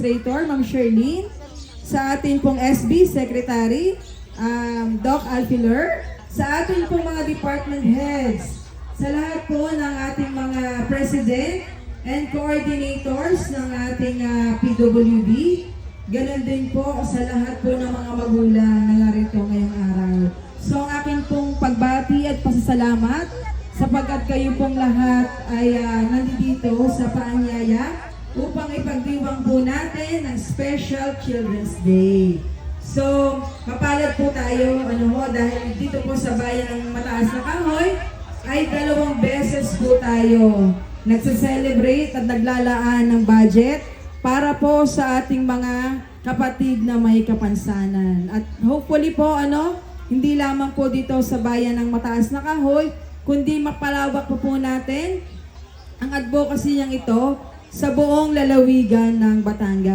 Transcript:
Administrator, Ma'am Sherlyn, sa ating pong SB Secretary, Doc Alfiler, sa ating pong mga department heads, sa lahat po ng ating mga president and coordinators ng ating PWD, ganun din po sa lahat po ng mga magulang na narito ngayong araw. So ang akin pong pagbati at pasasalamat sapagkat kayo pong lahat ay nandito sa paanyaya upang ipagdiwang po natin ang Special Children's Day. So, mapalad po tayo dahil dito po sa bayan ng Mataas na Kahoy ay 2 beses po tayo nagse-celebrate at naglalaan ng budget para po sa ating mga kapatid na may kapansanan. At hopefully po hindi lamang po dito sa bayan ng Mataas na Kahoy, kundi mapalawak po natin ang advocacy niyang ito sa buong lalawigan ng Batangas.